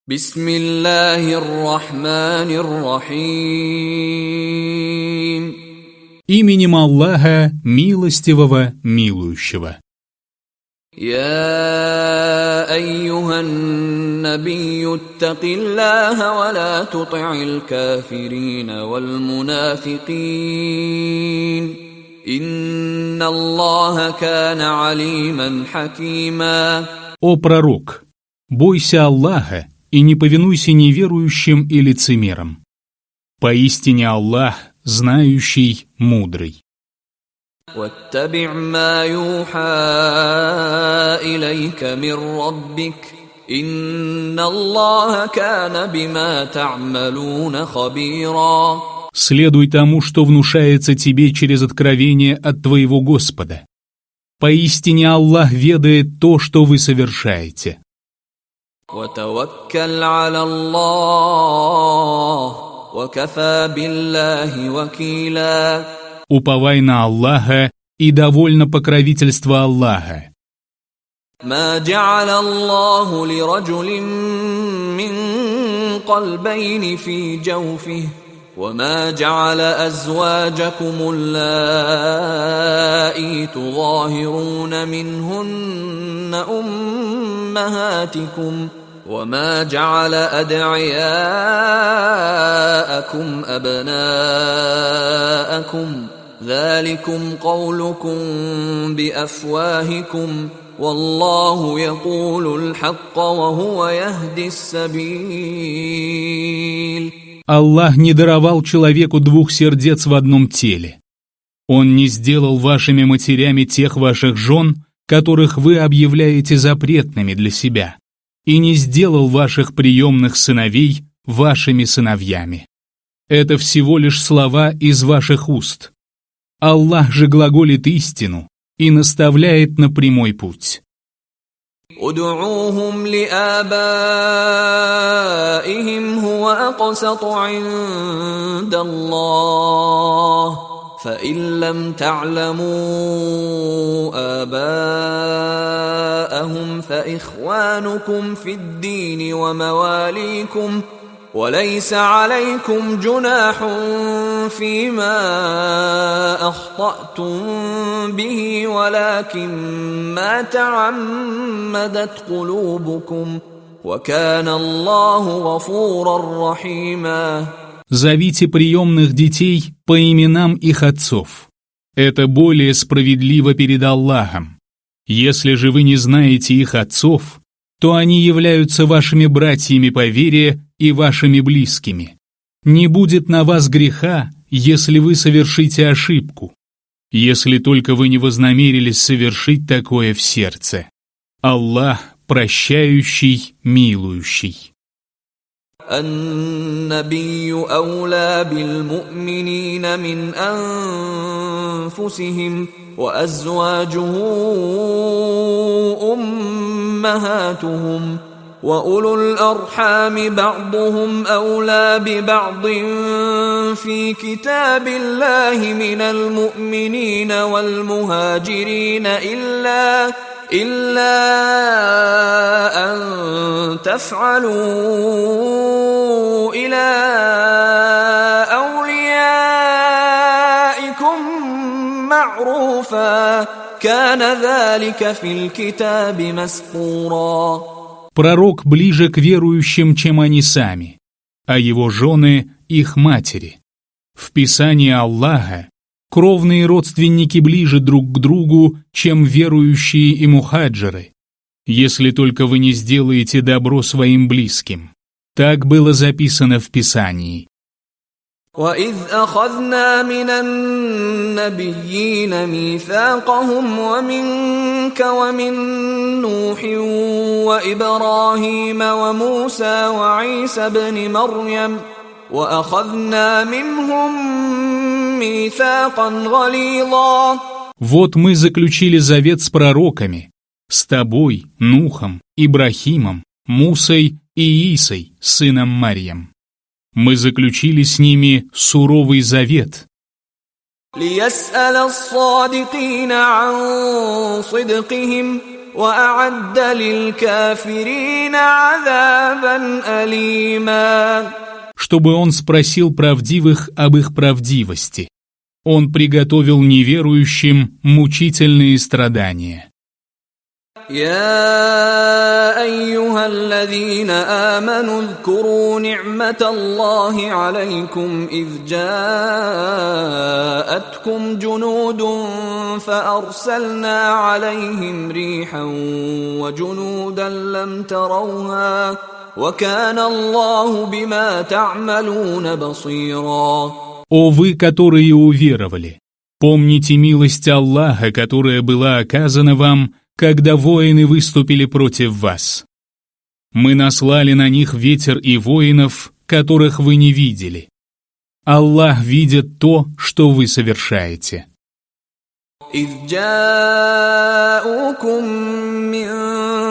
Бисмиллахир-рахманир-рахим. Именем Аллаха, милостивого, милующего. يا أيها النبي اتق الله ولا تطع الكافرين والمنافقين إن الله كان عليما حكيما. О пророк, бойся Аллаха и не повинуйся неверующим и лицемерам. Поистине Аллах, знающий, мудрый. واتبع ما يوحى إليك من ربك إن الله كان بما تعملون خبيرا. Следуй тому, что внушается тебе через откровение от твоего Господа. Поистине Аллах ведает то, что вы совершаете. وتوكل على الله وكفى بالله وكيلا. Уповай на Аллаха и довольно покровительство Аллаха. ما جعل الله لرجل من قلبين في جوفه وما جعل أزواجكم اللائي تظاهرون منهن أمهاتكم وما جعل أدعياءكم أبناءكم ذلكم قولكم بأفواهكم والله يقول الحق وهو يهدي السبيل. Аллах не даровал человеку двух сердец в одном теле. Он не сделал вашими матерями тех ваших жен, которых вы объявляете запретными для себя, и не сделал ваших приемных сыновей вашими сыновьями. Это всего лишь слова из ваших уст. Аллах же глаголит истину и наставляет на прямой путь. ادعوهم لآبائهم هو أقسط عند الله فإن لم تعلموا آباءهم فإخوانكم في الدين ومواليكم وليس عليكم جناح فيما أخطأتم به ولكن ما تعمدت قلوبكم وكان الله غفورا رحيما. Зовите приемных детей по именам их отцов. Это более справедливо перед Аллахом. Если же вы не знаете их отцов, то они являются вашими братьями по вере и вашими близкими. Не будет на вас греха, если вы совершите ошибку, если только вы не вознамерились совершить такое в сердце. Аллах прощающий, милующий. النبي أولى بالمؤمنين من أنفسهم وأزواجه أمهاتهم وأولو الأرحام بعضهم أولى ببعض في كتاب الله من المؤمنين والمهاجرين إلا أن تفعلوا إلى أوليائكم معروفا كان ذلك في الكتاب مسطورا. Пророк ближе к верующим, чем они сами, а его жены – их матери. В Писании Аллаха кровные родственники ближе друг к другу, чем верующие и мухаджиры, если только вы не сделаете добро своим близким. Так было записано в Писании. وَإِذْ أَخَذْنَا مِنَ النَّبِيِّينَ مِيثَاقَهُمْ وَمِنْكَ وَمِنْ نُوحٍ وَإِبْرَاهِيمَ وَمُوسَى وَعِيسَى ابْنِ مَرْيَمَ وَأَخَذْنَا مِنْهُمْ مِيثَاقًا غَلِيظًا. Вот мы заключили завет с пророками, с тобой, Нухом, Ибрахимом, Мусой и Иисой, сыном Марьям. Мы заключили с ними суровый завет. لِيَسْأَلَ الصَّادِقِينَ عَنْ صِدْقِهِمْ وأعد للكافرين عذابا أليما. Чтобы он спросил правдивых об их правдивости. Он приготовил неверующим мучительные страдания. يا أيها الذين آمنوا اذكروا نعمة الله عليكم إذ جاءتكم جنود فأرسلنا عليهم ريحا وجنودا لم تروها وكان الله بما تعملون بصيرا. О вы, которые уверовали! Помните милость Аллаха, которая была оказана вам, когда воины выступили против вас. Мы наслали на них ветер и воинов, которых вы не видели. Аллах видит то, что вы совершаете. إذ جاءوكم من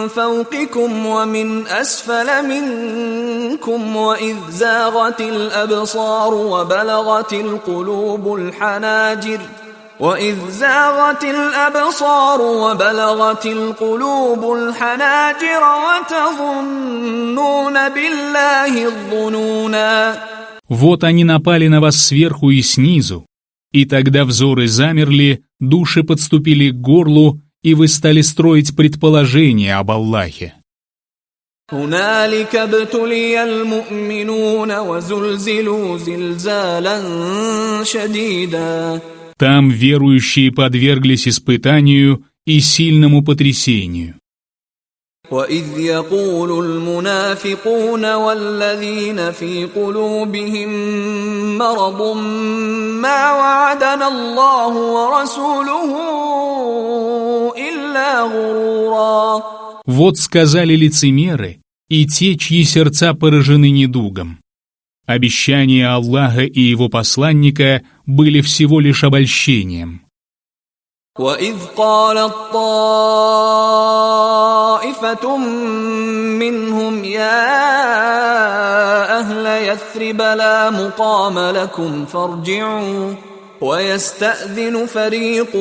فوقكم ومن أسفل منكم وإذ زاغت الأبصار وبلغت القلوب الحناجر وتظنون بالله الظنونا. Вот они напали на вас сверху и снизу, и тогда взоры замерли, души подступили к горлу, и вы стали строить предположения об Аллахе. هنالك ابتلي المؤمنون وزلزلوا زلزالا شديدا. Там верующие подверглись испытанию и сильному потрясению. وَإِذْ يَقُولُ الْمُنَافِقُونَ وَالَّذِينَ فِي قُلُوبِهِم مَّرَضٌ مَّا وَعَدَنَا اللَّهُ وَرَسُولُهُ إِلَّا غُرُورًا. Вот сказали лицемеры и те, чьи сердца поражены недугом. Обещания Аллаха и его посланника были всего лишь обольщением. وَإِذْ قَالَت طَّائِفَةٌ مِّنْهُمْ يَا أَهْلَ يَثْرِبَ لَا مُقَامَ لَكُمْ فَارْجِعُوا وَيَسْتَأْذِنُ فَرِيقٌ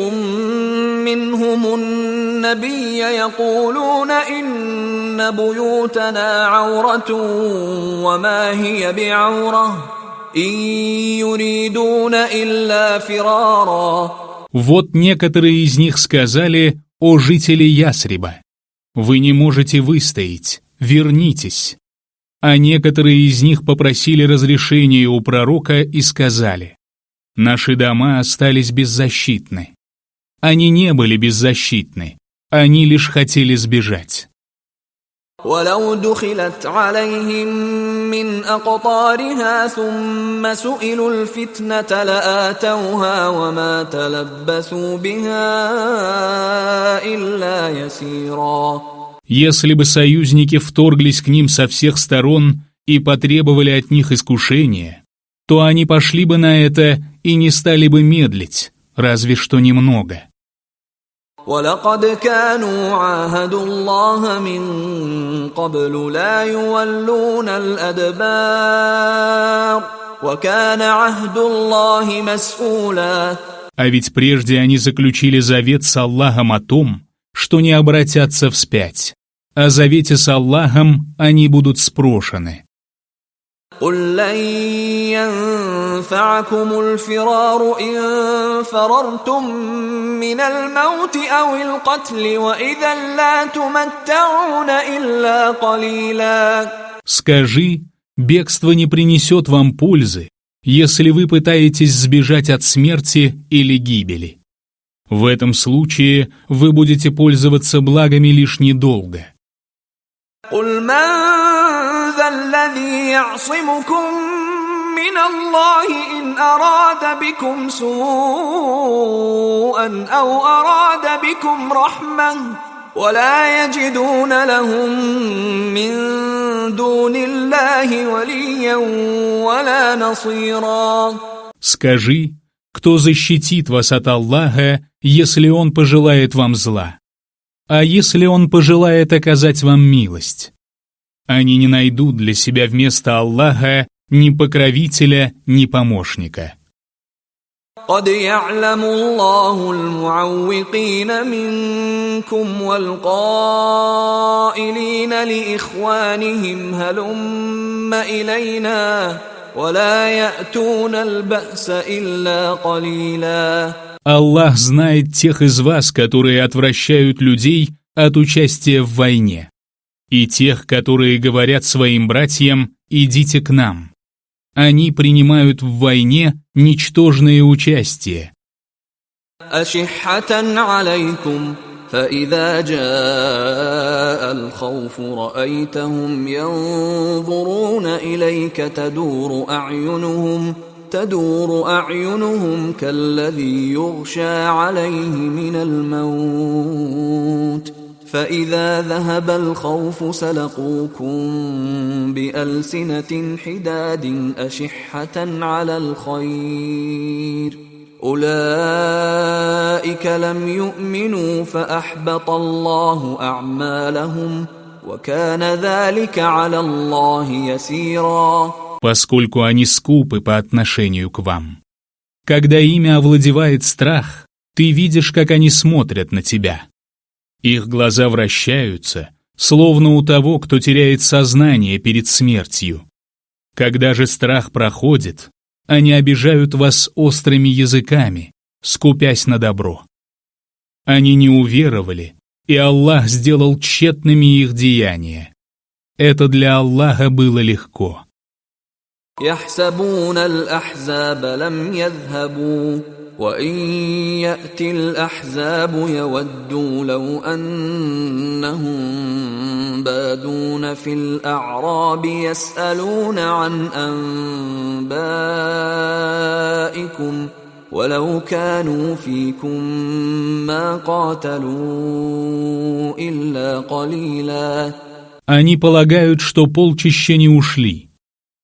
مِّنْهُمُ النَّبِيَّ يَقُولُونَ إِنَّ بُيُوتَنَا عَوْرَةٌ وَمَا هِيَ بِعَوْرَةٍ إِن يُرِيدُونَ إِلَّا فِرَارًا. Вот некоторые из них сказали: «О жители Ясриба, вы не можете выстоять, вернитесь». А некоторые из них попросили разрешения у пророка и сказали: «Наши дома остались беззащитны». Они не были беззащитны, они лишь хотели сбежать. ولو دخلت عليهم من أقطارها ثم سئلوا الفتنة لآتوها وما تلبثوا بها إلا يسيرا. Если бы союзники вторглись к ним со всех сторон и потребовали от них искушения, то они пошли бы на это и не стали бы медлить, разве что немного. ولقد كانوا عاهدوا الله من قبل لا يولون الأدبار وكان عهد الله مسؤولا. А ведь прежде они заключили завет с Аллахом о том, что не обратятся вспять. О завете с Аллахом они будут спрошены. قل لن ينفعكم الفرار إن فررتم من الموت أو القتل وإذا لا تمتعون إلا قليلا. Скажи, бегство не принесет вам пользы, если вы пытаетесь сбежать от смерти или гибели. В этом случае вы будете пользоваться благами лишь недолго. قل من ذا الذي يعصمكم من الله إن أراد بكم سوءا أو أراد بكم رحمة ولا يجدون لهم من دون الله وليا ولا نصيرا. Скажи, кто защитит вас от Аллаха, если Он пожелает вам зла? А если Он пожелает оказать вам милость? Они не найдут для себя вместо Аллаха ни покровителя, ни помощника. قد يعلم الله المعوقين منكم والقائلين لإخوانهم هلم إلينا ولا يأتون البأس إلا قليلا. Аллах знает тех из вас, которые отвращают людей от участия в войне, и тех, которые говорят своим братьям «идите к нам». Они принимают в войне ничтожное участие. أشحة عليكم فإذا جاء الخوف رأيتهم ينظرون إليك تدور أعينهم كالذي يغشى عليه من الموت فإذا ذهب الخوف سلقوكم بألسنة حداد أشحة على الخير أولئك لم يؤمنوا فأحبط الله أعمالهم وكان ذلك على الله يسيرا. Поскольку они скупы по отношению к вам. Когда ими овладевает страх, ты видишь, как они смотрят на тебя. Их глаза вращаются, словно у того, кто теряет сознание перед смертью. Когда же страх проходит, они обижают вас острыми языками, скупясь на добро. Они не уверовали, и Аллах сделал тщетными их деяния. Это для Аллаха было легко. يحسبون الأحزاب لم يذهبوا وإن يأتي الأحزاب يودوا لو أنهم بادون في الأعراب يسألون عن أنبائكم ولو كانوا فيكم ما قاتلوا إلا قليلا. Они полагают, что полчища не ушли.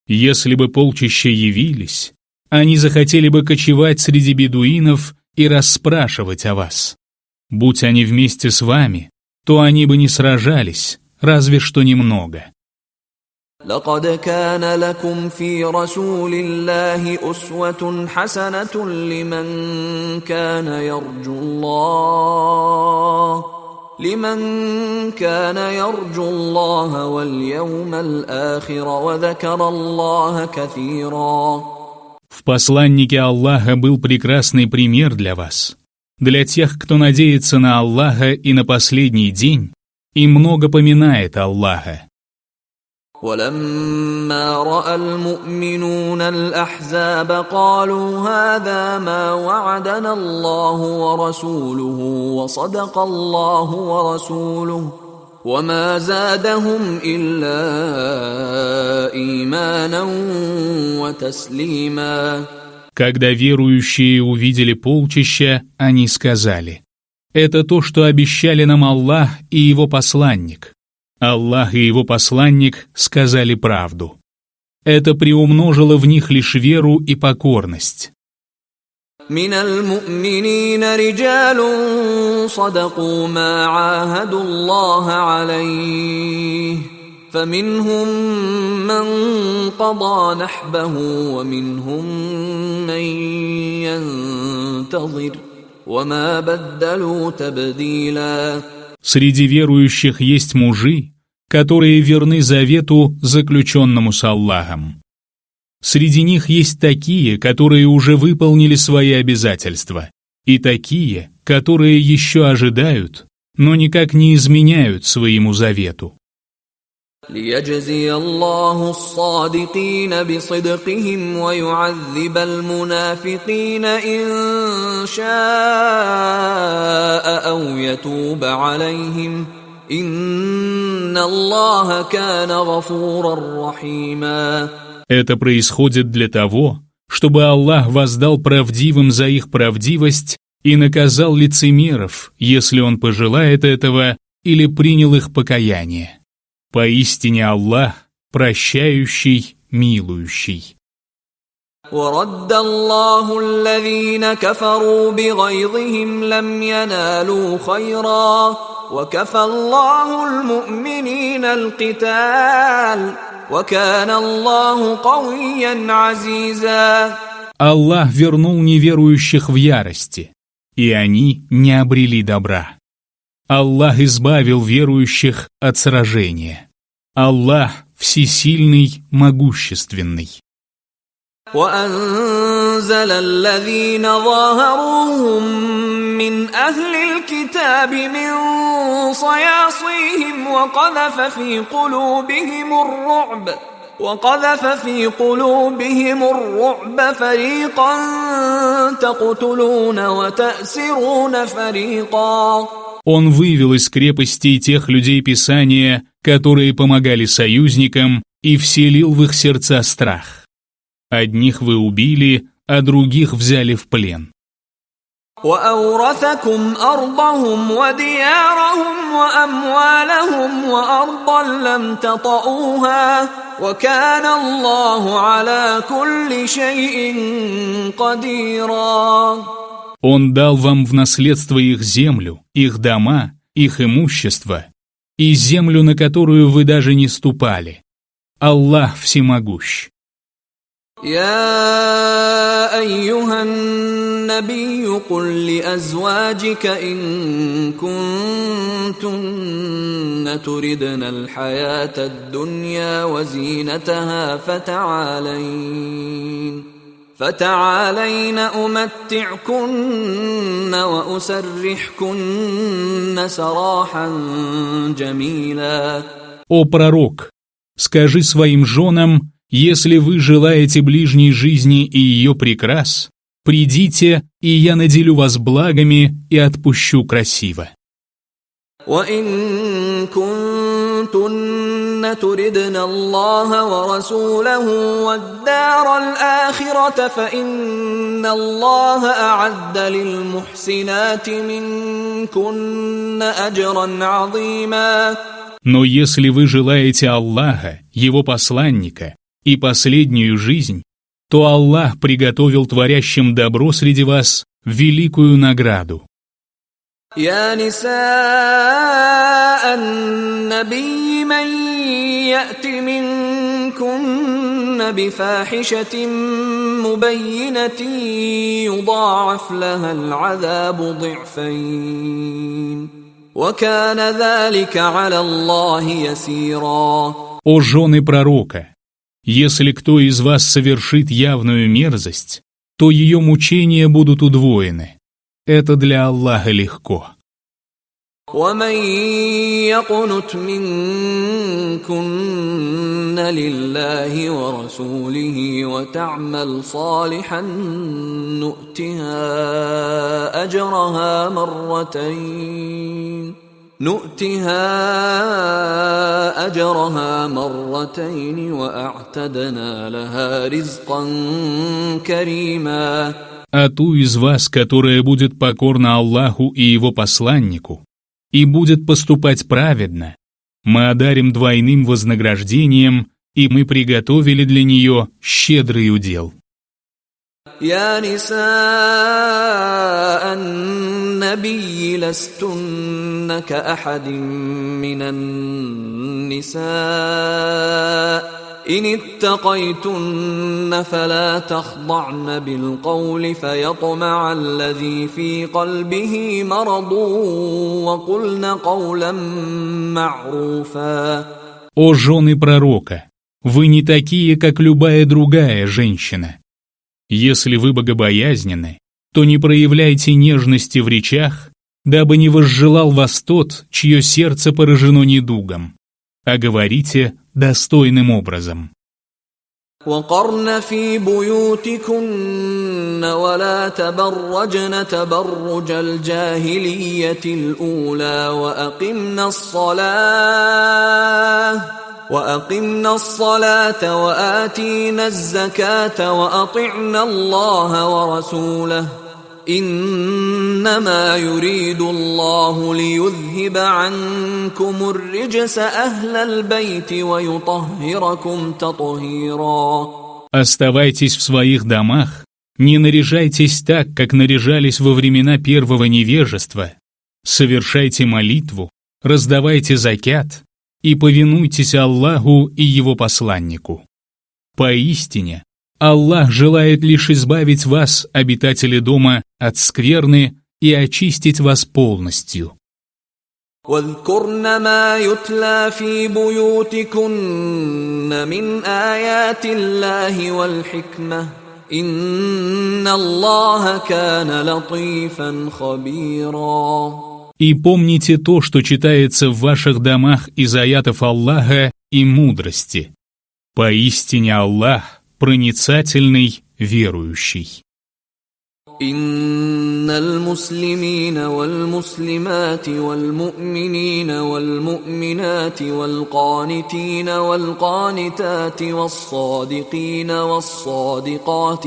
Если бы полчища явились, они захотели бы кочевать среди бедуинов и расспрашивать о вас. Будь они вместе с вами, то они бы не сражались, разве что немного. لقد كان لكم في رسول الله أسوة حسنة لمن كان يرجو الله واليوم الآخر وذكر الله كثيرا. В посланнике Аллаха был прекрасный пример для вас, для тех, кто надеется на Аллаха и на последний день, и много поминает Аллаха. ولما رأى المؤمنون الأحزاب قالوا هذا ما وعدنا الله ورسوله وصدق الله ورسوله وما زادهم إلا إيمانا وتسليما. Когда верующие увидели полчища, они сказали: «Это то, что обещали нам Аллах и Его посланник». Аллах и Его посланник сказали правду. Это приумножило в них лишь веру и покорность. من المؤمنين رجال صدقوا ما عاهدوا الله عليه فمنهم من قضى نحبه ومنهم من ينتظر وما بدلوا تبديلا. Среди верующих есть мужи, которые верны завету, заключенному с Аллахом. Среди них есть такие, которые уже выполнили свои обязательства, и такие, которые еще ожидают, но никак не изменяют своему завету. ليجزي الله الصادقين بصدقهم ويعذب المنافقين إن شاء أو يتوب عليهم إن الله كان غفورا رحيما. Это происходит для того, чтобы Аллах воздал правдивым за их правдивость и наказал лицемеров, если Он пожелает этого или принял их покаяние. Поистине Аллах прощающий, милующий. ورد الله الذين كفروا بغيظهم لم ينالوا خيرا وكفى الله المؤمنين القتال وكان الله قويا عزيزا. Аллах вернул неверующих в ярости, и они не обрели добра. Аллах избавил верующих от сражения. Аллах всесильный, могущественный. وأنزل الذين ظاهروهم من أهل الكتاب من صياصيهم وقذف في قلوبهم الرعب فريقا تقتلون وتأسرون فريقا. Он вывел из крепостей тех людей Писания, которые помогали союзникам, и вселил в их сердца страх. Одних вы убили, а других взяли в плен. وأورثكم أرضهم وديارهم وأموالهم وأرضا لم تطئوها وكان الله على كل شيء قديرا. Он дал вам в наследство их землю, их дома, их имущество и землю, на которую вы даже не ступали. Аллах всемогущ. يا أيها النبي قل لأزواجك إن كنتن تردن الحياة الدنيا وزينتها فتعالين أمتعكن وأسرحكن سراحا جميلا. О пророк, скажи своим женам: если вы желаете ближней жизни и ее прикрас, придите, и я наделю вас благами и отпущу красиво. وَإِن كُنتُنَّ تُرِدْنَ اللَّهَ وَرَسُولَهُ وَالدَّارَ الْآخِرَةَ فَإِنَّ اللَّهَ أَعَدَّ لِلْمُحْسِنَاتِ مِنكُنَّ أَجْرًا عَظِيمًا. Но если вы желаете Аллаха, Его посланника и последнюю жизнь, то Аллах приготовил творящим добро среди вас великую награду. يا نساء النبي من يأت منكن بفاحشة مبينة يضاعف لها العذاب ضعفين وكان ذلك على الله يسيرا. О жены пророка! Если кто из вас совершит явную мерзость, то ее мучения будут удвоены. Это для Аллаха легко. ومن يقنت منكن لله ورسوله وتعمل صالحا نؤتها أجرها مرتين وأعتدنا لها رزقا كريما. А ту из вас, которая будет покорна Аллаху и Его посланнику, и будет поступать праведно, мы одарим двойным вознаграждением, и мы приготовили для нее щедрый удел. يا نساء النبي لستن كأحد من النساء إن اتقيتن فلا تخضعن بالقول فيطمع الذي في قلبه مرض وقلن قولا معروفا. О жены пророка, вы не такие, как любая другая женщина. Если вы богобоязненны, то не проявляйте нежности в речах, дабы не возжелал вас тот, чье сердце поражено недугом, а говорите достойным образом. وقرن في بيوتكن ولا تبرجن تبرج الجاهلية الأولى وأقمنا الصلاة وآتينا الزكاة وأطعنا الله ورسوله إنما يريد الله ليذهب عنكم الرجس أهل البيت ويطهركم تطهيرا. Оставайтесь в своих домах, не наряжайтесь так, как наряжались во времена первого невежества, совершайте молитву, раздавайте закят и повинуйтесь Аллаху и Его посланнику. Поистине, Аллах желает лишь избавить вас, обитатели дома, от скверны и очистить вас полностью. واذكرن ما يتلى في بيوتكن من آيات الله والحكمة إن الله كان لطيفا خبيرا. И помните то, что читается в ваших домах из аятов Аллаха и мудрости. Поистине Аллах проницательный, верующий. إن المسلمين والمسلمات والمؤمنين والمؤمنات والقانتين والقانتات والصادقين والصادقات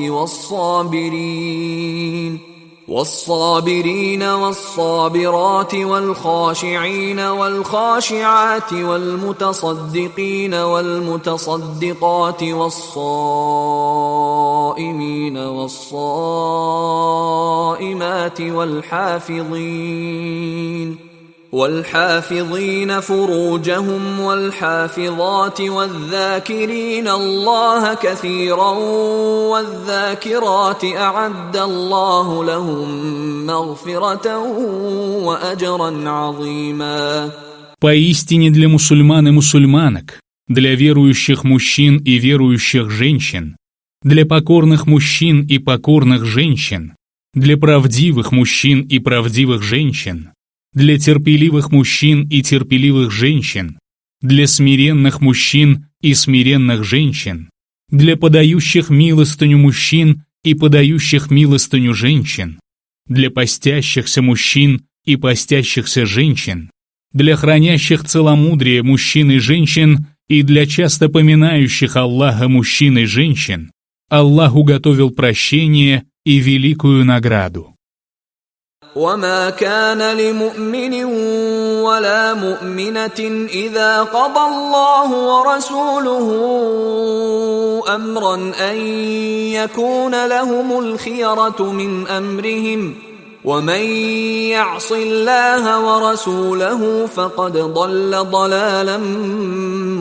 والصابرين والصابرات والخاشعين والخاشعات والمتصدقين والمتصدقات والصائمين والصائمات والحافظين فروجهم والحافظات والذاكرين الله كثيرا والذاكرات أعد الله لهم مغفرة وأجرا عظيما. Поистине для мусульман и мусульманок, для верующих мужчин и верующих женщин, для покорных мужчин и покорных женщин, для правдивых мужчин и правдивых женщин, для терпеливых мужчин и терпеливых женщин, для смиренных мужчин и смиренных женщин, для подающих милостыню мужчин и подающих милостыню женщин, для постящихся мужчин и постящихся женщин, для хранящих целомудрие мужчин и женщин и для часто поминающих Аллаха мужчин и женщин, Аллах уготовил прощение и великую награду. وما كان لمؤمن ولا مؤمنة إذا قضى الله ورسوله أمرا أن يكون لهم الخيرة من أمرهم ومن يعص الله ورسوله فقد ضل ضلالا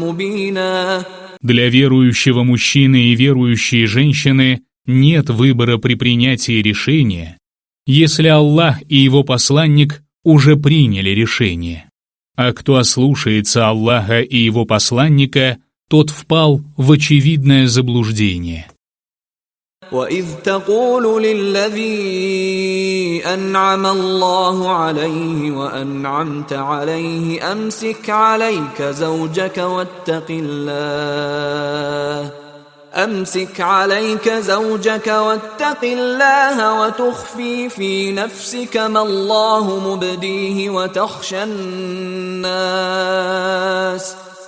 مبينا. Для верующего мужчины и верующей женщины нет выбора при принятии решения, если Аллах и Его посланник уже приняли решение. А кто ослушается Аллаха и Его посланника, тот впал в очевидное заблуждение. وَإِذْ تَقُولُ لِلَّذِي أَنْعَمَ اللَّهُ عَلَيْهِ وَأَنْعَمْتَ عَلَيْهِ أَمْسِكْ عَلَيْكَ زَوْجَكَ واتق الله وتخفي في نفسك ما الله مبديه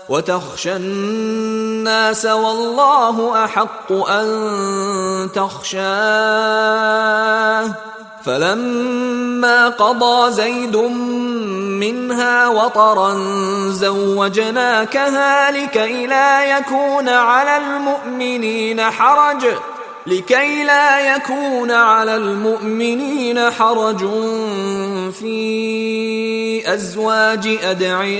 وتخشى الناس والله أحق أن تخشاه فلما قضى زيد منها وطرا زوجناكها لكي لا يكون على المؤمنين حرج في أزواج أدعيائهم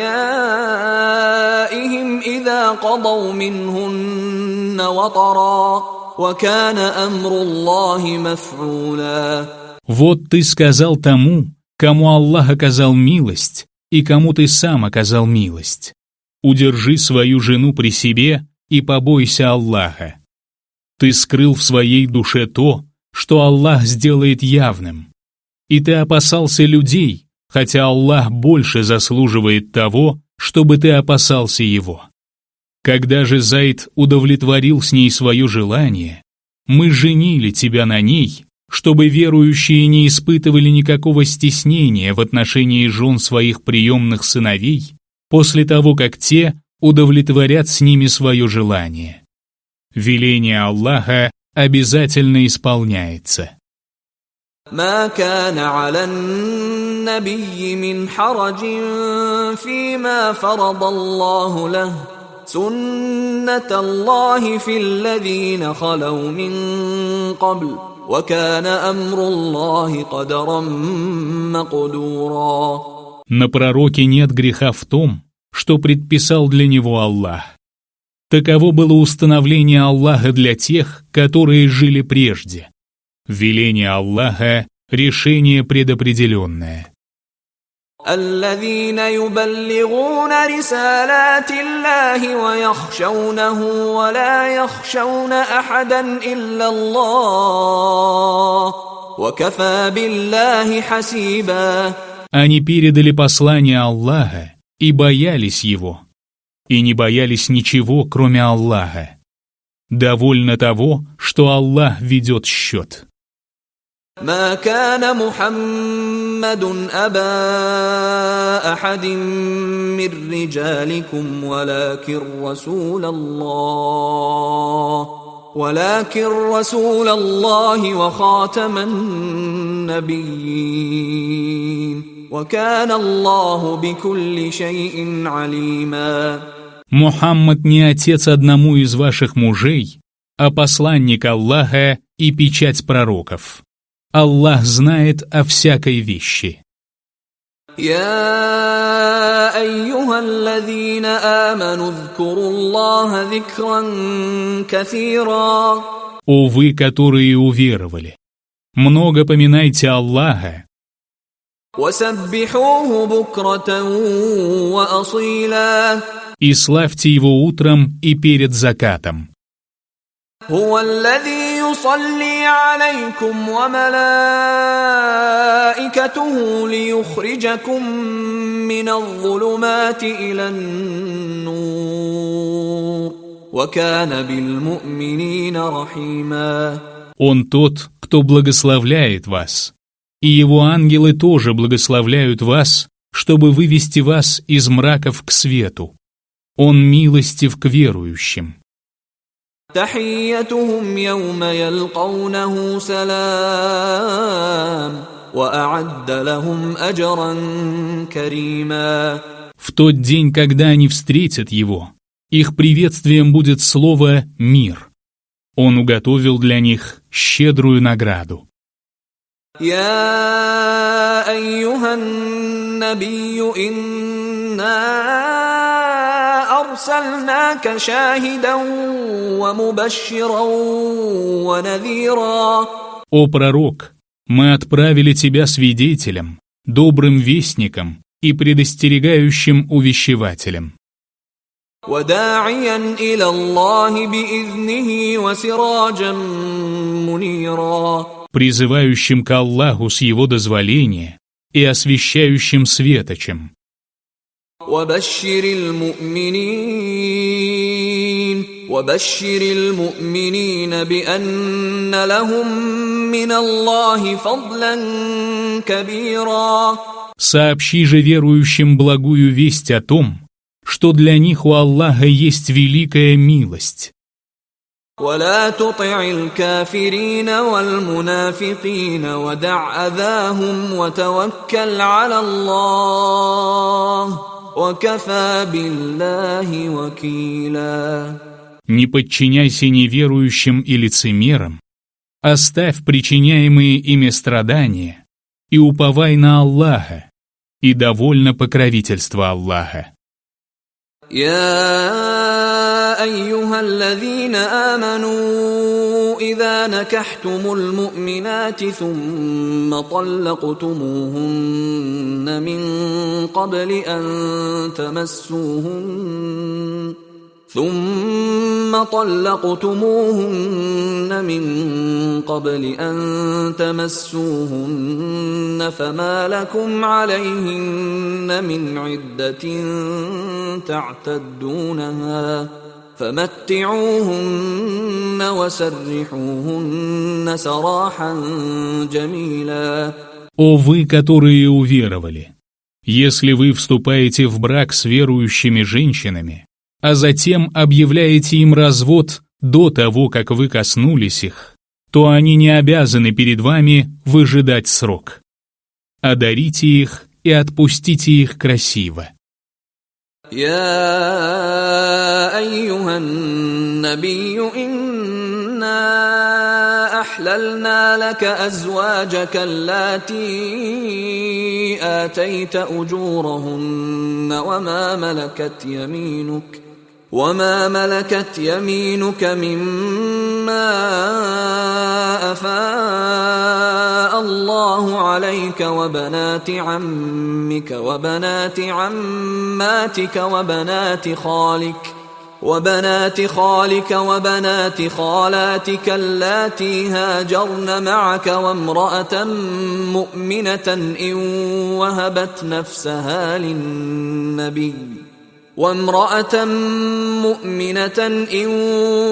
إذا قضوا منهن وطرا وكان أمر الله مفعولا. Вот ты сказал тому, кому Аллах оказал милость, и кому ты сам оказал милость. Удержи свою жену при себе и побойся Аллаха. Ты скрыл в своей душе то, что Аллах сделает явным. И ты опасался людей, хотя Аллах больше заслуживает того, чтобы ты опасался Его. Когда же Зайд удовлетворил с ней свое желание, мы женили тебя на ней, чтобы верующие не испытывали никакого стеснения в отношении жен своих приемных сыновей после того, как те удовлетворят с ними свое желание. Веление Аллаха обязательно исполняется. ما كان على النبي من حرج فيما فرض الله له سنة الله في الذين خلوا من قبل وكان أمر الله قدرا مقدورا. На пророке нет греха в том, что предписал для него Аллах. Таково было установление Аллаха для тех, которые жили прежде. Веление Аллаха — решение предопределенное. الذين يبلغون رسالات الله ويخشونه ولا يخشون أحدا إلا الله وكفى بالله حسيبا. Они передали послание Аллаха и боялись его, и не боялись ничего, кроме Аллаха. Довольно того, что Аллах ведет счет. ما كان محمد أبا أحد من رجالكم ولكن رسول الله وخاتم النبيين وكان الله بكل شيء عليما. Мухаммад не отец одному из ваших мужей, а посланник Аллаха и печать пророков. Аллах знает о всякой вещи. يا أيها الذين آمنوا اذكروا الله ذكرا كثيرا. О вы, которые уверовали, много поминайте Аллаха وسبحوه بكرة وأصيلا. и славьте его утром и перед закатом. هو الذي يصلي عليكم وملائكته ليخرجكم من الظلمات إلى النور وكان بالمؤمنين رحيما. Он тот, кто благословляет вас, и его ангелы тоже благословляют вас, чтобы вывести вас из мраков к свету. Он милостив к верующим. تحيتهم يوم يلقونه سلام وأعد لهم أجرا كريما. В тот день, когда они встретят его, их приветствием будет слово «мир». Он уготовил для них щедрую награду. يا أيها النبي إنا أرسلناك شاهدا ومبشرا ونذيرا. О пророк, мы отправили тебя свидетелем, добрым вестником и предостерегающим увещевателем. وداعيا إلى الله بإذنه وسراجا منيرا. Призывающим к Аллаху с его дозволения и освещающим светочем. وبشر المؤمنين بأن لهم من الله فضلا كبيرا. Сообщи же верующим благую весть о том, что для них у Аллаха есть великая милость. ولا تطع الكافرين والمنافقين ودع أذاهم وتوكل على الله وكفى بالله وكيلا. Не подчиняйся неверующим и лицемерам, оставь причиняемые ими страдания и уповай на Аллаха, и довольно покровительство Аллаха. يا أيها الذين آمنوا إذا نكحتم المؤمنات ثم طلقتموهن من قبل أن تمسوهن فما لكم عليهن من عدة تعتدونها فمتعوهن وسرحوهن سراحا جميلا. О вы, которые уверовали, если вы вступаете в брак с верующими женщинами, а затем объявляете им развод до того, как вы коснулись их, то они не обязаны перед вами выжидать срок. Одарите их и отпустите их красиво. يا أيها النبي إنا أحللنا لك أزواجك اللاتي آتيت أجورهن وما ملكت يمينك مما أفاء الله عليك وبنات عمك وبنات عماتك وبنات خالك وبنات خالاتك اللاتي هاجرن معك وامرأة مؤمنة إن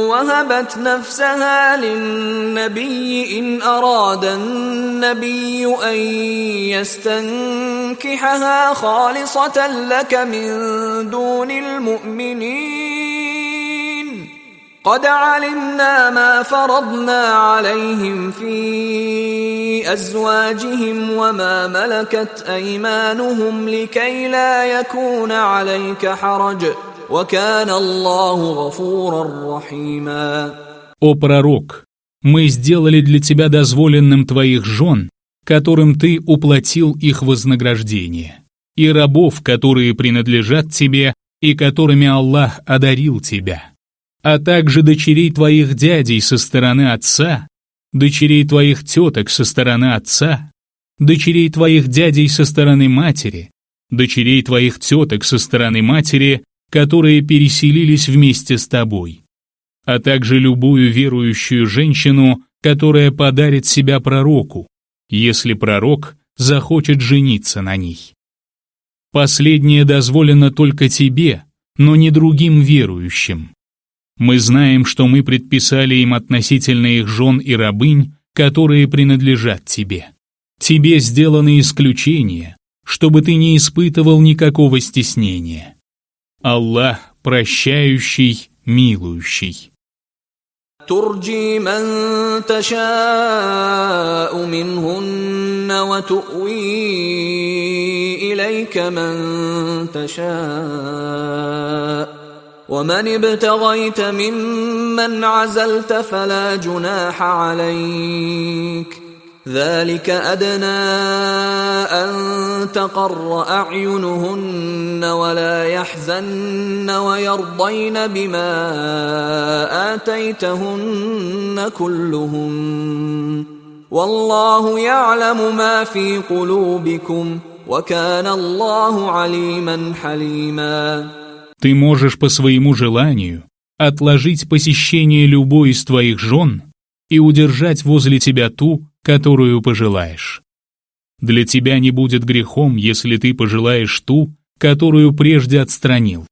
وهبت نفسها للنبي إن أراد النبي أن يستنكحها خالصة لك من دون المؤمنين قد علمنا ما فرضنا عليهم في أزواجهم وما ملكت أيمانهم لكي لا يكون عليك حرج وكان الله غفورا رحيما. О пророк, мы сделали для тебя дозволенным твоих жен, которым ты уплатил их вознаграждение, и рабов, которые принадлежат тебе и которыми Аллах одарил тебя, а также дочерей твоих дядей со стороны отца, дочерей твоих теток со стороны отца, дочерей твоих дядей со стороны матери, дочерей твоих теток со стороны матери, которые переселились вместе с тобой, а также любую верующую женщину, которая подарит себя пророку, если пророк захочет жениться на ней. Последнее дозволено только тебе, но не другим верующим. Мы знаем, что мы предписали им относительно их жен и рабынь, которые принадлежат тебе. Тебе сделаны исключения, чтобы ты не испытывал никакого стеснения. Аллах прощающий, милующий. ترجي من تشاء منهن وتؤوي إليك من تشاء ومن ابتغيت ممن عزلت فلا جناح عليك ذلك أدنى أن تقر أعينهن ولا يحزن ويرضين بما آتيتهن كلهن والله يعلم ما في قلوبكم وكان الله عليما حليما. Ты можешь по своему желанию отложить посещение любой из твоих жен и удержать возле тебя ту, которую пожелаешь. Для тебя не будет грехом, если ты пожелаешь ту, которую прежде отстранил.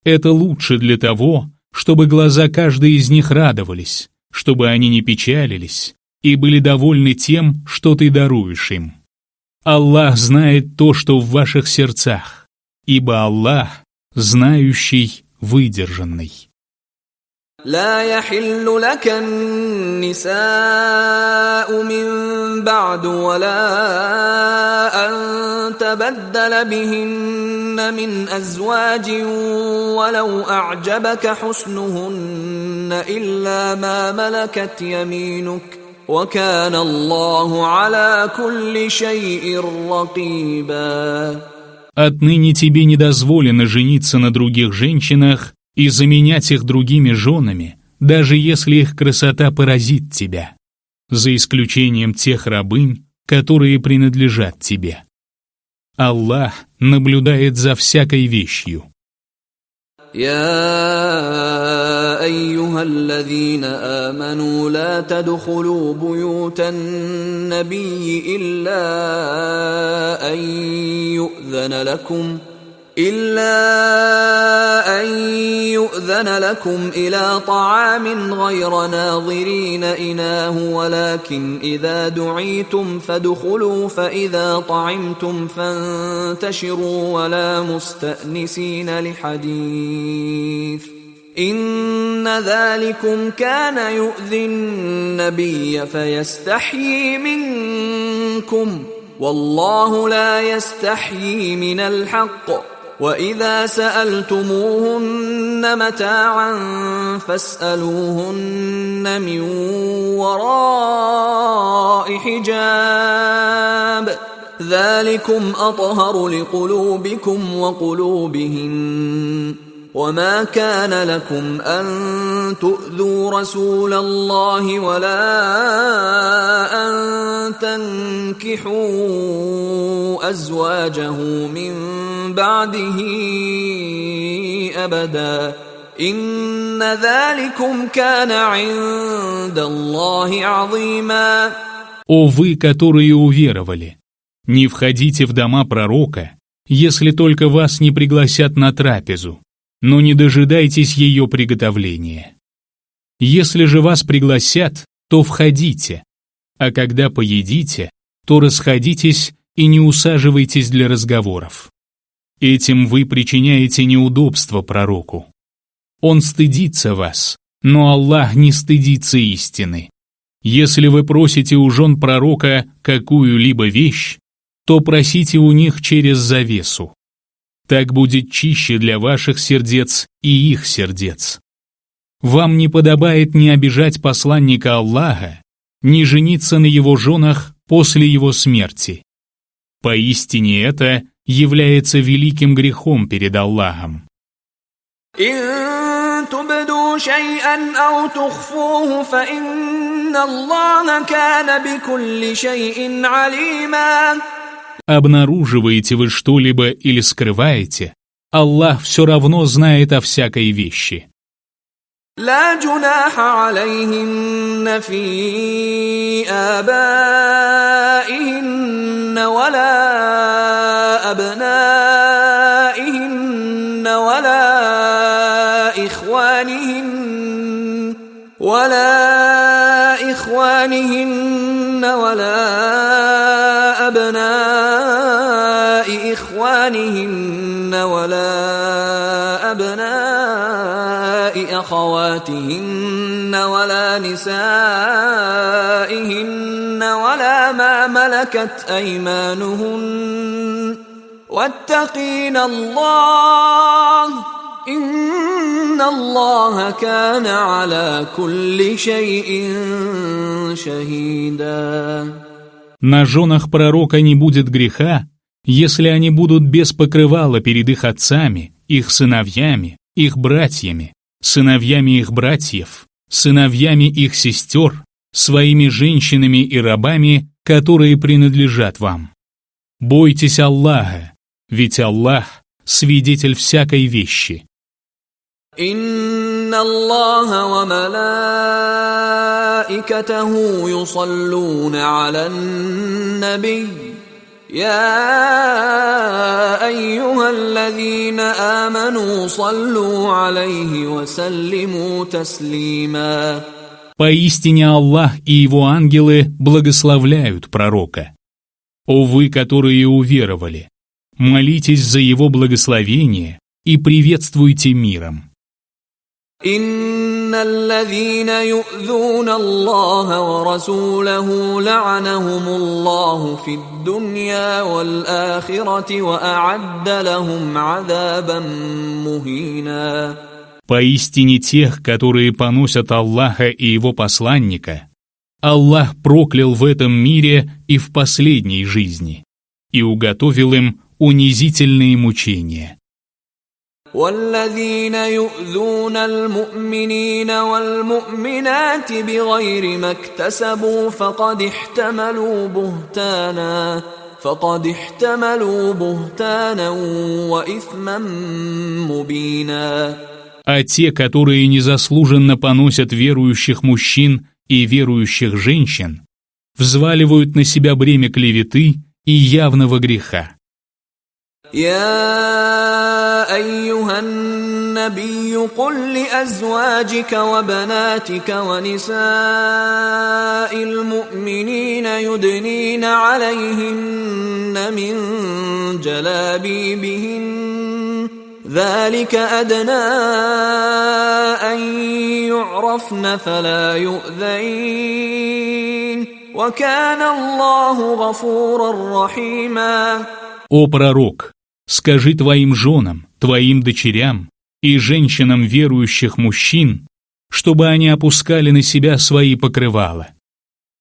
Это лучше для того, чтобы глаза каждой из них радовались, чтобы они не печалились и были довольны тем, что ты даруешь им. Аллах знает то, что в ваших сердцах, ибо Аллах знающий, выдержанный. لا يحل لك النساء من بعد ولا أن تبدل بهن من أزواج ولو أعجبك حسنهن إلا ما ملكت يمينك وكان الله على كل شيء رقيبا. Отныне тебе не дозволено жениться на других женщинах и заменять их другими женами, даже если их красота поразит тебя, за исключением тех рабынь, которые принадлежат тебе. Аллах наблюдает за всякой вещью. يا أيها الذين آمنوا لا تدخلوا بيوت النبي إلا أن يؤذن لكم إلى طعام غير ناظرين إناه ولكن إذا دعيتم فادخلوا فإذا طعمتم فانتشروا ولا مستأنسين لحديث إن ذلكم كان يؤذي النبي فيستحيي منكم والله لا يستحيي من الحق وإذا سألتموهن متاعا فاسألوهن من وراء حجاب ذلكم أطهر لقلوبكم وقلوبهن وما كان لكم أن تؤذوا رسول الله ولا أن تنكحوا أزواجه من بعده أبدا إن ذلكم كان عند الله عظيما. О вы, которые уверовали, не входите в дома пророка, если только вас не пригласят на трапезу, но не дожидайтесь ее приготовления. Если же вас пригласят, то входите, а когда поедите, то расходитесь и не усаживайтесь для разговоров. Этим вы причиняете неудобство пророку. Он стыдится вас, но Аллах не стыдится истины. Если вы просите у жен пророка какую-либо вещь, то просите у них через завесу. Так будет чище для ваших сердец и их сердец. Вам не подобает ни обижать посланника Аллаха, ни жениться на его женах после его смерти. Поистине это является великим грехом перед Аллахом. إن تبدوا شيئا أو تخفوه فإن الله كان بكل شيء عليما. Обнаруживаете вы что-либо или скрываете, Аллах все равно знает о всякой вещи. لا جناح عليهن في آبائهن ولا أبنائهن ولا إخوانهن ولا أبناء إخوانهن ولا أبناء أخواتهن ولا نسائهن ولا ما ملكت أيمانهن واتقين الله إن الله كان على كل شيء شهيدا. На женах пророка не будет греха, если они будут без покрывала перед их отцами, их сыновьями, их братьями, сыновьями их братьев, сыновьями их сестер, своими женщинами и рабами, которые принадлежат вам. Бойтесь Аллаха, ведь Аллах — свидетель всякой вещи. إن الله وملائكته يصلون على النبي يا أيها الذين آمنوا صلوا عليه وسلموا تسليما. Поистине Аллах и его ангелы благословляют пророка. О вы, которые уверовали, молитесь за его благословение и приветствуйте миром. إن الذين يؤذون الله ورسوله لعنهم الله في الدنيا والآخرة وأعد لهم عذابا مهينا. Поистине тех, которые поносят Аллаха и его посланника, Аллах проклял в этом мире и в последней жизни и уготовил им унизительные мучения. والذين يؤذون المؤمنين والمؤمنات بغير ما اكتسبوا فقد احتملوا بهتانا وإثما مبينا. А те, которые незаслуженно поносят верующих мужчин и верующих женщин, взваливают на себя бремя клеветы и явного греха. يا أيها النبي قل لأزواجك وبناتك ونساء المؤمنين يدنين عليهن من جلابيبهن ذلك أدنى أن يعرفن فلا يؤذين وكان الله غفورا رحيما. О пророк, скажи твоим женам, твоим дочерям и женщинам верующих мужчин, чтобы они опускали на себя свои покрывала.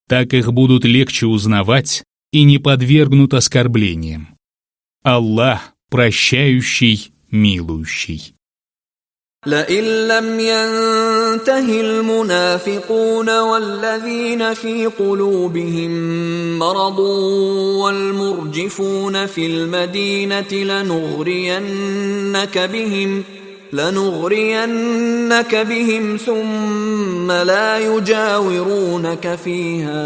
Так их будут легче узнавать и не подвергнут оскорблениям. Аллах прощающий, милующий. لئن لم ينته المنافقون والذين في قلوبهم مرض والمرجفون في المدينة لنغرينك بهم ثم لا يجاورونك فيها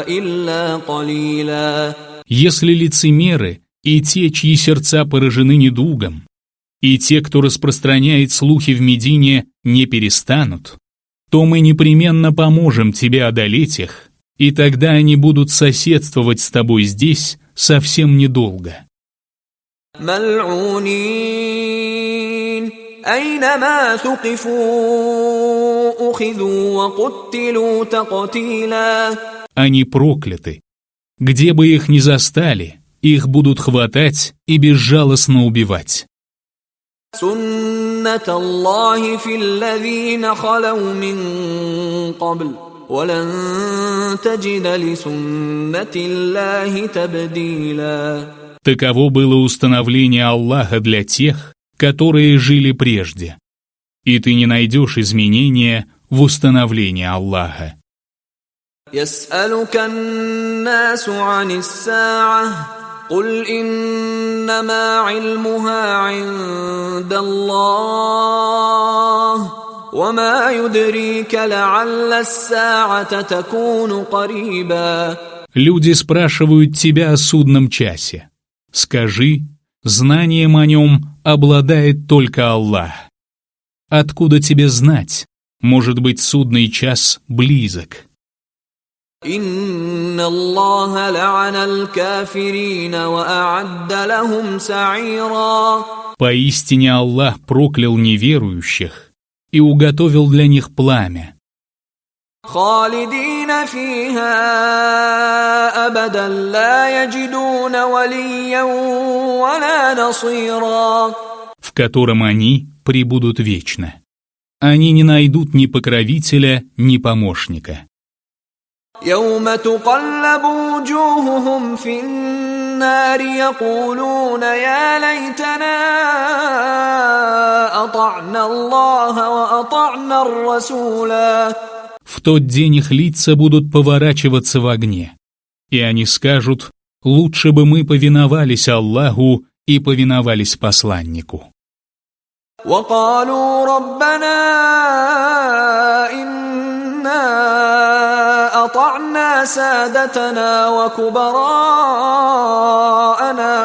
إلا قليلا. Если лицемеры и те, чьи сердца поражены недугом, и те, кто распространяет слухи в Медине, не перестанут, то мы непременно поможем тебе одолеть их, и тогда они будут соседствовать с тобой здесь совсем недолго. ملعونين أينما ثقفوا أخذوا وقتلوا تقتيلا. Они прокляты. Где бы их ни застали, их будут хватать и безжалостно убивать. سنة الله في الذين خلوا من قبل ولن تجد لسنة الله تبديلا. Таково было установление Аллаха для тех, которые жили прежде. И ты не найдешь изменения в установлении Аллаха. يسألك الناس عن الساعة قل إنما علمها عند الله وما يدريك لعل الساعة تكون قريبا. Люди спрашивают тебя о судном часе. Скажи, знанием о нем обладает только Аллах. Откуда тебе знать? Может быть, судный час близок. إن الله لعن الكافرين وأعد لهم سعيرا. Поистине Аллах проклял неверующих и уготовил для них пламя. خالدين فيها أبدا لا يجدون وليا ولا نصيرا. В котором они пребудут вечно. Они не найдут ни покровителя, ни помощника. يوم تقلب وجوههم في النار يقولون يا ليتنا أطعنا الله وأطعنا الرسولا. В тот день их лица будут поворачиваться в огне, и они скажут: лучше бы мы повиновались Аллаху и повиновались посланнику. وقالوا ربنا إنا أطعنا سادتنا وكبراءنا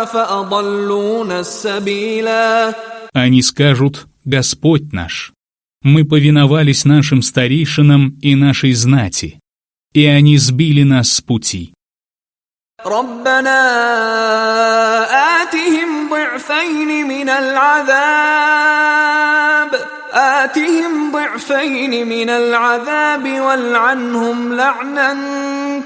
فأضلونا السبيلا. Они скажут: Господь наш, мы повиновались нашим старейшинам и нашей знати, и они сбили нас с пути. ربنا آتهم ضعفين من العذاب والعنهم لعنا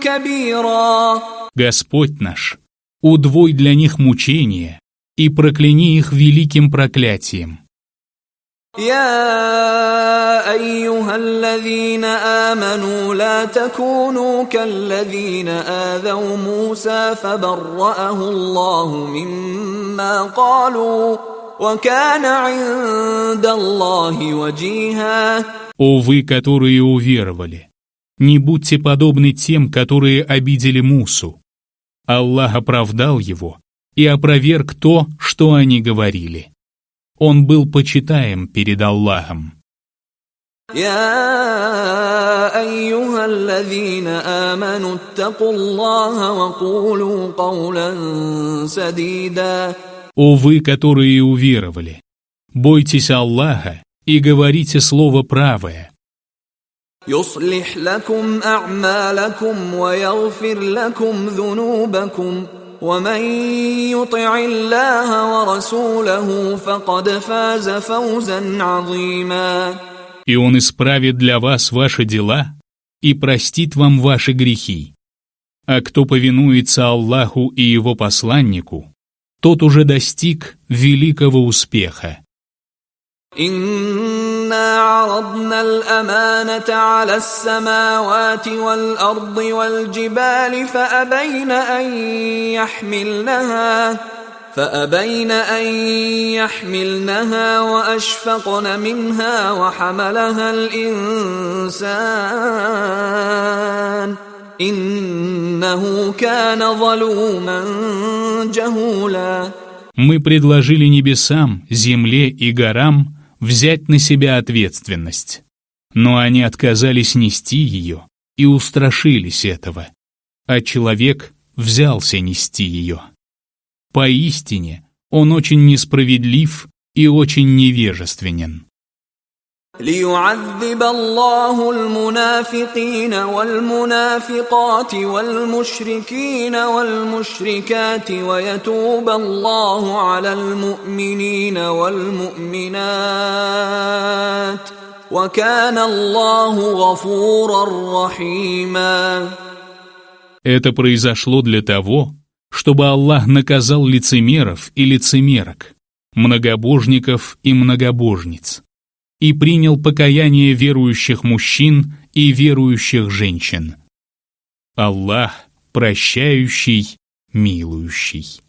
كبيرا. Господь наш, удвой для них мучения и прокляни их великим проклятием. يا أيها الذين آمنوا لا تكونوا كالذين آذوا موسى فبرأه الله مما قالوا وكان عند الله وجيها. О вы, которые уверовали, не будьте подобны тем, которые обидели Мусу. Аллах оправдал его и опроверг то, что они говорили. Он был почитаем перед Аллахом. يا أيها الذين آمنوا اتقوا الله وقولوا قولا سديدا. О вы, которые уверовали, бойтесь Аллаха и говорите слово правое. يصلح لكم أعمالكم ويغفر لكم ذنوبكم ومن يطع الله ورسوله فقد فاز فوزا عظيما. И Он исправит для вас ваши дела и простит вам ваши грехи. А кто повинуется Аллаху и Его посланнику, тот уже достиг великого успеха. إنا عرضنا الأمانة على السماوات والأرض والجبال فأبين أن فأبين أن يحملنها وأشفقن منها وحملها الإنسان إنه كان ظلوما جهولا. Мы предложили небесам, земле и горам взять на себя ответственность, но они отказались нести ее и устрашились этого, а человек взялся нести ее. Поистине, он очень несправедлив и очень невежественен. ليعذب الله المنافقين والمنافقات والمشركين والمشركات ويتوب الله على المؤمنين والمؤمنات وكان الله غفورا رحيما. Это произошло для того, чтобы Аллах наказал лицемеров и лицемерок, многобожников и многобожниц, и принял покаяние верующих мужчин и верующих женщин. Аллах прощающий, милующий.